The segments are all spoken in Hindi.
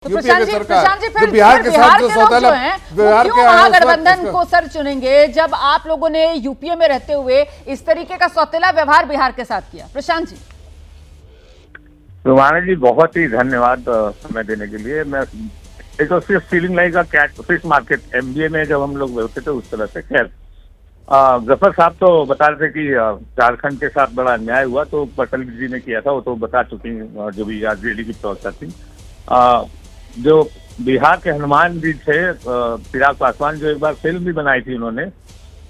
तो प्रशांत जी फिर बिहार के साथ जो सौदा है वो क्यों महागठबंधन को सर चुनेंगे जब आप लोगों ने यूपीए में रहते हुए इस तरीके का सौतेला व्यवहार बिहार के साथ किया? प्रशांत जी। रुमाना जी बहुत ही धन्यवाद समय देने के लिए। मैं एक तो सिर्फ फीलिंग लाइक का कैट फिश मार्केट एमबीए में जब हम लोग होते थे उस तरह से। खैर जफर साहब तो बता रहे थे कि झारखंड के साथ बड़ा अन्याय हुआ, तो पटेल जी ने किया था, वो तो बता चुकी जो भी आरजेडी की प्रवक्ता थी। जो बिहार के हनुमान जी थे चिराग पासवान, जो एक बार फिल्म भी बनाई थी उन्होंने,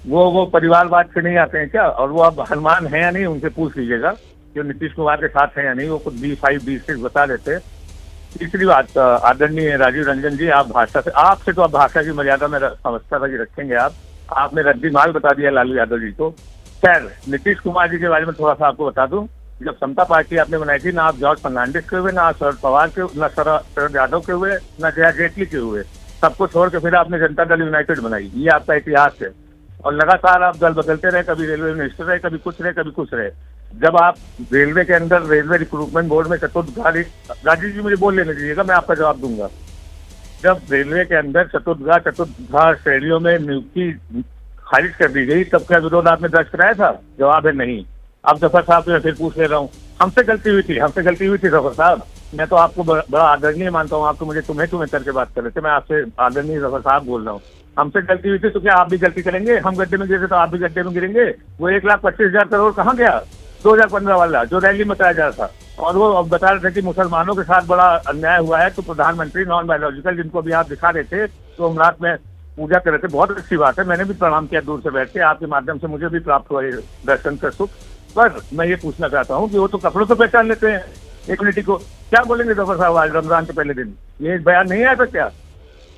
वो परिवारवाद से नहीं आते हैं क्या? और वो अब हनुमान है या नहीं उनसे पूछ लीजिएगा, जो नीतीश कुमार के साथ है या नहीं, वो खुद B5 B6 बता देते। तीसरी बात, आदरणीय राजीव रंजन जी, आप भाषा से, आपसे तो आप भाषा की मर्यादा में समझता था कि रखेंगे आपने रद्दी माल बता दिया लालू यादव जी को। खैर नीतीश कुमार जी के बारे में थोड़ा सा आपको बता दूं, जब समता पार्टी आपने बनाई थी, ना आप जॉर्ज फर्नांडिस के हुए, ना शरद पवार के, ना शरद यादव के हुए, ना जया जेटली के हुए, सबको छोड़ के फिर आपने जनता दल यूनाइटेड बनाई। ये आपका इतिहास है। और लगातार आप दल बदलते रहे, कभी रेलवे मिनिस्टर रहे, कभी कुछ रहे, कभी कुछ रहे। जब आप रेलवे के अंदर रेलवे रिक्रूटमेंट बोर्ड में चतुर्थगाली, राजीव जी मुझे बोल लेने दीजिएगा, मैं आपका जवाब दूंगा। जब रेलवे के अंदर चतुर्थ श्रेणियों में नियुक्ति खारिज कर दी गई, तब क्या विरोध आपने दर्ज कराया था? जवाब है नहीं। अब जफर साहब से मैं फिर पूछ ले रहा हूँ, हमसे गलती हुई थी जफर साहब। मैं तो आपको बड़ा आदरणीय मानता हूँ, आप तो मुझे तुम्हें करके बात कर रहे थे, मैं आपसे आदरणीय जफर साहब बोल रहा हूँ। हमसे गलती हुई थी तो क्या आप भी गलती करेंगे? हम गड्ढे में गिरे तो आप भी गड्ढे में गिरेंगे। वो 1,25,000 करोड़ कहाँ गया 2015 वाला जो रैली में बताया जा रहा था? और वो अब बता रहे थे कि मुसलमानों के साथ बड़ा अन्याय हुआ है, तो प्रधानमंत्री नॉन बायोलॉजिकल, जिनको भी आप दिखा रहे थे, तो हम रात में पूजा कर रहे थे। बहुत अच्छी बात है, मैंने भी प्रणाम किया दूर से बैठ के, आपके माध्यम से मुझे भी प्राप्त हुआ दर्शन का सुख। पर मैं ये पूछना चाहता हूँ कि वो तो कपड़ों से पहचान लेते हैं इम्यूनिटी को। क्या बोलेंगे जफर साहब आज रमजान के पहले दिन? ये बयान नहीं आया था क्या?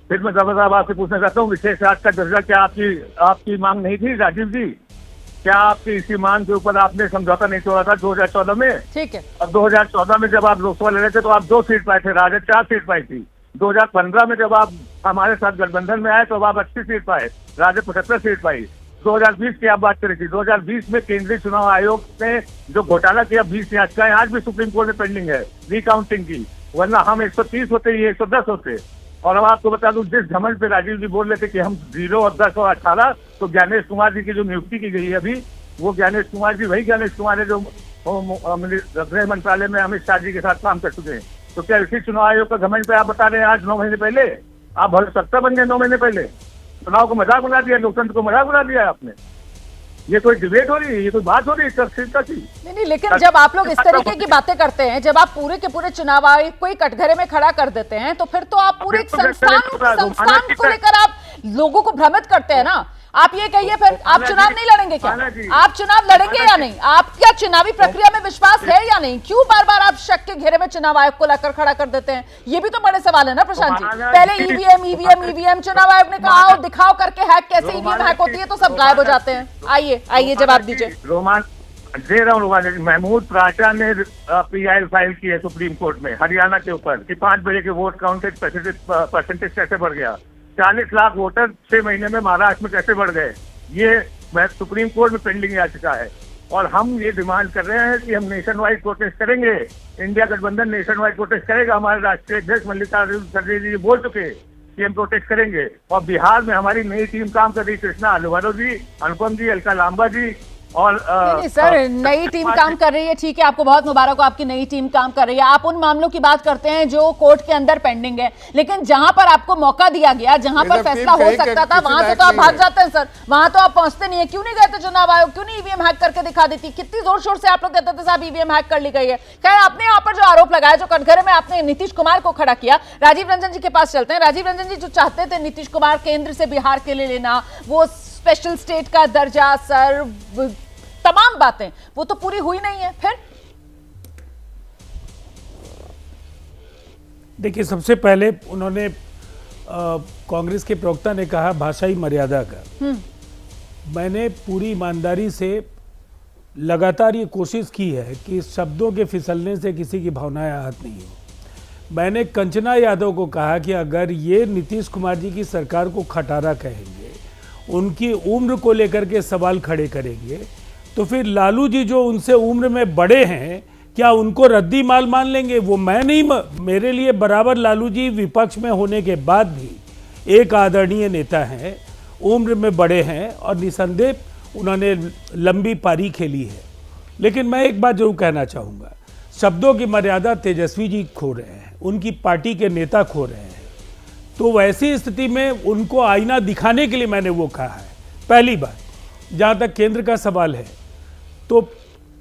फिर मैं जफर साहब आपसे पूछना चाहता हूँ, विशेष आज का दर्जा क्या आपकी मांग नहीं थी राजीव जी? क्या आपकी इसी मांग के ऊपर आपने समझौता नहीं तोड़ा था 2014 में? ठीक है। अब 2014 में जब आप लोकसभा लड़े थे तो आप 2 सीट पाए थे, राजद 4 सीट पाई थी। 2015 में जब आप हमारे साथ गठबंधन में आए तो अब आप 80 सीट पाए, राजद 75 सीट पाई। 2020 की आप बात करी थी, 2020 में केंद्रीय चुनाव आयोग ने जो घोटाला किया, 20 याचिकाएं आज भी सुप्रीम कोर्ट में पेंडिंग है रिकाउंटिंग की, वरना हम 130 होते, ये 110 होते। और अब आपको बता दूं, जिस घमंड पे राजीव जी बोल रहे थे कि हम 0 और 10 और 18, तो ज्ञानेश कुमार जी की जो नियुक्ति की गई है अभी, वो ज्ञानेश कुमार जी वही ज्ञानेश कुमार है जो गृह मंत्रालय में अमित शाह जी के साथ काम कर चुके हैं। तो क्या इसी चुनाव आयोग का घमंड पे आप बता रहे हैं आज 9 महीने पहले? आप भले सत्ता बन गए 9 महीने पहले, चुनाव को मजाक बना दिया, लोकतंत्र को मजाक बना दिया आपने। ये कोई डिबेट हो रही है? ये कोई बात हो रही है चर्चा की? नहीं, लेकिन जब आप लोग इस तरीके की बातें करते हैं, जब आप पूरे के पूरे चुनाव आयोग को ही कटघरे में खड़ा कर देते हैं, तो फिर तो आप पूरे एक संस्थान को लेकर आप लोगों को भ्रमित करते हैं ना। आप ये कहिए, फिर आप चुनाव नहीं लड़ेंगे क्या? आप चुनाव लड़ेंगे या नहीं? आपका चुनावी प्रक्रिया में विश्वास है या नहीं? क्यों बार बार आप शक के घेरे में चुनाव आयोग को लाकर खड़ा कर देते हैं? ये भी तो बड़े सवाल है ना प्रशांत जी। पहले ईवीएम चुनाव आयोग ने कहा आओ दिखाओ करके हैक, कैसे ईवीएम हैक होती है, तो सब गायब हो जाते हैं। आइए जवाब दीजिए। दे रहा हूँ। महमूद प्राचा ने PIL फाइल की है सुप्रीम कोर्ट में हरियाणा के ऊपर कि 5 बजे के वोट काउंटेड परसेंटेज कैसे बढ़ गया, 40 लाख वोटर 6 महीने में महाराष्ट्र में कैसे बढ़ गए। ये सुप्रीम कोर्ट में पेंडिंग याचिका है। और हम ये डिमांड कर रहे हैं कि हम नेशन वाइड प्रोटेस्ट करेंगे। इंडिया गठबंधन नेशन वाइड प्रोटेस्ट करेगा। हमारे राष्ट्रीय अध्यक्ष मल्लिकार्जुन खड़गे जी बोल चुके कि हम प्रोटेस्ट करेंगे। और बिहार में हमारी नई टीम काम कर रही, कृष्णा अल्वारो जी, अनुपम जी, अलका लांबा जी और नहीं सर, नई टीम काम कर रही है, ठीक है, आपको बहुत मुबारक हो, आपकी नई टीम काम कर रही है। आप उन मामलों की बात करते हैं जो कोर्ट के अंदर पेंडिंग है, लेकिन जहां पर आपको मौका दिया गया, जहां पर फैसला हो सकता था, वहां से तो आप भाग जाते हैं सर। वहां तो आप पहुंचते नहीं है। क्यों नहीं गए थे चुनाव आयोग? क्यों नहीं ईवीएम हैक करके दिखा देती? कितनी जोर शोर से आप लोग कहते थे साहब ईवीएम हैक कर ली गई है। खैर, आपने यहाँ पर जो आरोप लगाया, जो कटघरे में आपने नीतीश कुमार को खड़ा किया, राजीव रंजन जी के पास चलते हैं। राजीव रंजन जी, जो चाहते थे नीतीश कुमार केंद्र से बिहार के लिए लेना, वो स्पेशल स्टेट का दर्जा, सर, तमाम बातें, वो तो पूरी हुई नहीं है। फिर देखिए, सबसे पहले उन्होंने कांग्रेस के प्रवक्ता ने कहा भाषाई मर्यादा का। मैंने पूरी ईमानदारी से लगातार ये कोशिश की है कि शब्दों के फिसलने से किसी की भावनाएं आहत नहीं हो। मैंने कंचना यादव को कहा कि अगर ये नीतीश कुमार जी की सरकार को खटारा कहेंगे, उनकी उम्र को लेकर के सवाल खड़े करेंगे, तो फिर लालू जी जो उनसे उम्र में बड़े हैं, क्या उनको रद्दी माल मान लेंगे? वो मैं नहीं, मेरे लिए बराबर लालू जी विपक्ष में होने के बाद भी एक आदरणीय नेता हैं, उम्र में बड़े हैं और निसंदेह उन्होंने लंबी पारी खेली है। लेकिन मैं एक बात जरूर कहना चाहूँगा, शब्दों की मर्यादा तेजस्वी जी खो रहे हैं, उनकी पार्टी के नेता खो रहे हैं। तो वैसी स्थिति में उनको आईना दिखाने के लिए मैंने वो कहा है। पहली बात, जहाँ तक केंद्र का सवाल है, तो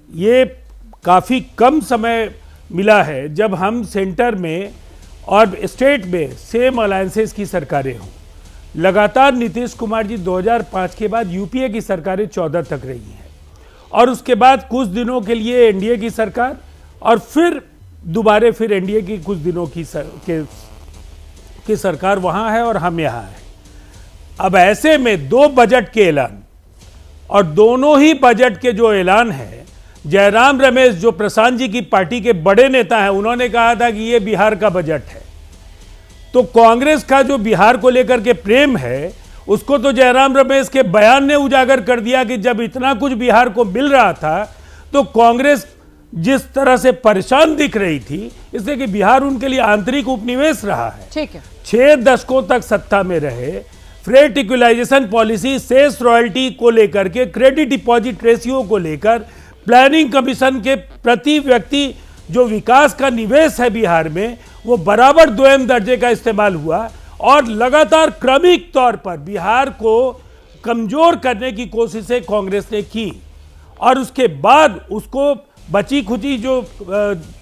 ये काफ़ी कम समय मिला है जब हम सेंटर में और स्टेट में सेम अलायंसेस की सरकारें हों। लगातार नीतीश कुमार जी 2005 के बाद यूपीए की सरकारें 14 तक रही हैं, और उसके बाद कुछ दिनों के लिए एनडीए की सरकार, और फिर दोबारा फिर एनडीए की कुछ दिनों की सरकार वहाँ है और हम यहाँ हैं। अब ऐसे में 2 बजट के ऐलान, और दोनों ही बजट के जो ऐलान है, जयराम रमेश जो प्रशांत जी की पार्टी के बड़े नेता हैं, उन्होंने कहा था कि ये बिहार का बजट है। तो कांग्रेस का जो बिहार को लेकर के प्रेम है, उसको तो जयराम रमेश के बयान ने उजागर कर दिया कि जब इतना कुछ बिहार को मिल रहा था तो कांग्रेस जिस तरह से परेशान दिख रही थी, इसलिए कि बिहार उनके लिए आंतरिक उपनिवेश रहा है। ठीक है, 6 दशकों तक सत्ता में रहे, freight equalization policy, cess royalty को लेकर के, क्रेडिट डिपॉजिट रेशियो को लेकर, प्लानिंग कमीशन के प्रति व्यक्ति जो विकास का निवेश है बिहार में, वो बराबर 2M दर्जे का इस्तेमाल हुआ, और लगातार क्रमिक तौर पर बिहार को कमजोर करने की कोशिशें कांग्रेस ने की, और उसके बाद उसको बची खुची जो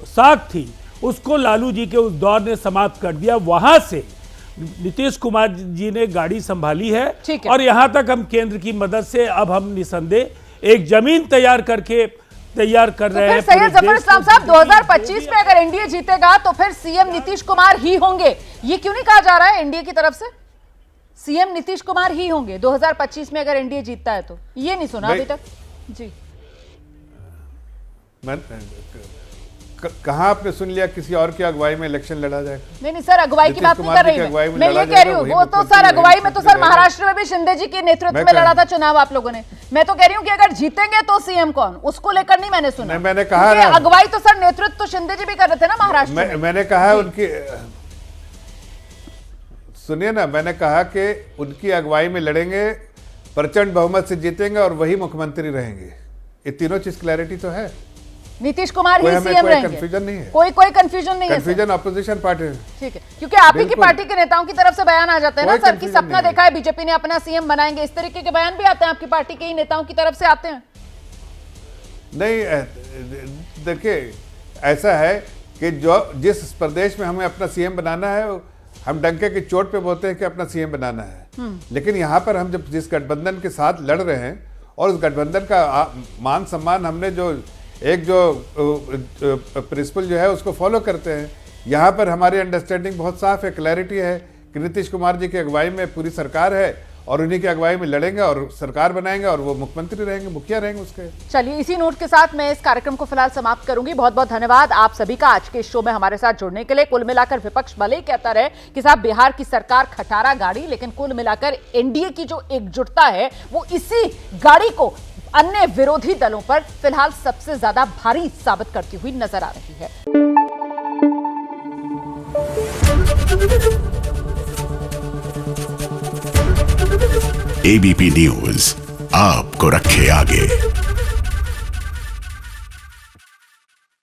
साख थी उसको लालू जी के उस दौर ने समाप्त कर दिया। वहां से नीतीश कुमार जी ने गाड़ी संभाली है, और यहां तक हम केंद्र की मदद से अब हम निसंदेह एक जमीन तैयार कर रहे हैं। सैयद जफर इस्लाम साहब, 2025 में अगर एनडीए जीतेगा तो फिर सीएम नीतीश कुमार ही होंगे, ये क्यों नहीं कहा जा रहा है एनडीए की तरफ से? सीएम नीतीश कुमार ही होंगे 2025 में अगर एनडीए जीतता है, तो ये नहीं सुना अभी तक जी। कहाँ आपने सुन लिया किसी और की अगुवाई में इलेक्शन लड़ा जाएगा? नहीं सर, अगुवाई की बात नहीं कर रही मैं ये कह रही हूँ, वो तो सर अगुवाई में तो सर महाराष्ट्र में भी शिंदे जी के नेतृत्व में लड़ा था चुनाव आप लोगों ने। मैं तो कह रही हूँ कि अगर जीतेंगे तो सीएम कौन, उसको लेकर नहीं मैंने सुना। मैंने कहा अगुवाई तो सर नेतृत्व तो शिंदे जी भी कर रहे थे ना महाराष्ट्र में। मैंने कहा उनकी, सुनिए ना, मैंने कहा कि उनकी अगुवाई में लड़ेंगे, प्रचंड बहुमत से जीतेंगे और वही मुख्यमंत्री रहेंगे। ये तीनों चीज क्लैरिटी तो है। नीतीश कुमार ही सीएम रहेंगे, कंफ्यूजन नहीं है, कोई कंफ्यूजन नहीं है। कंफ्यूजन ऑपोजिशन पार्टी है, ठीक है, क्योंकि आप ही की पार्टी के नेताओं की तरफ से बयान आ जाते हैं ना सर, कि सपना देखा है बीजेपी ने अपना सीएम बनाएंगे, इस तरीके के बयान भी आते हैं आपकी पार्टी के ही नेताओं की तरफ से आते हैं। नहीं, देखिए ऐसा है कि जो जिस प्रदेश में हमें अपना सीएम बनाना है, हम डंके की चोट पे बोलते हैं कि अपना सीएम बनाना है, लेकिन यहाँ पर हम जब जिस गठबंधन के साथ लड़ रहे हैं, और उस गठबंधन का मान सम्मान हमने जो प्रिंसिपल जो है उसको फॉलो करते हैं। यहाँ पर हमारी अंडरस्टैंडिंग बहुत साफ है, क्लैरिटी है कि नीतीश कुमार जी की अगुवाई में पूरी सरकार है, और उन्हीं की अगुवाई में लड़ेंगे और सरकार बनाएंगे, और वो मुख्यमंत्री रहेंगे, मुखिया रहेंगे उसके। चलिए, इसी नोट के साथ मैं इस कार्यक्रम को फिलहाल समाप्त करूंगी। बहुत बहुत धन्यवाद आप सभी का आज के इस शो में हमारे साथ जुड़ने के लिए। कुल मिलाकर विपक्ष भले ही कहता रहे कि साहब बिहार की सरकार खटारा गाड़ी, लेकिन कुल मिलाकर एनडीए की जो एकजुटता है वो इसी गाड़ी को अन्य विरोधी दलों पर फिलहाल सबसे ज्यादा भारी साबित करती हुई नजर आ रही है। एबीपी न्यूज आपको रखे आगे।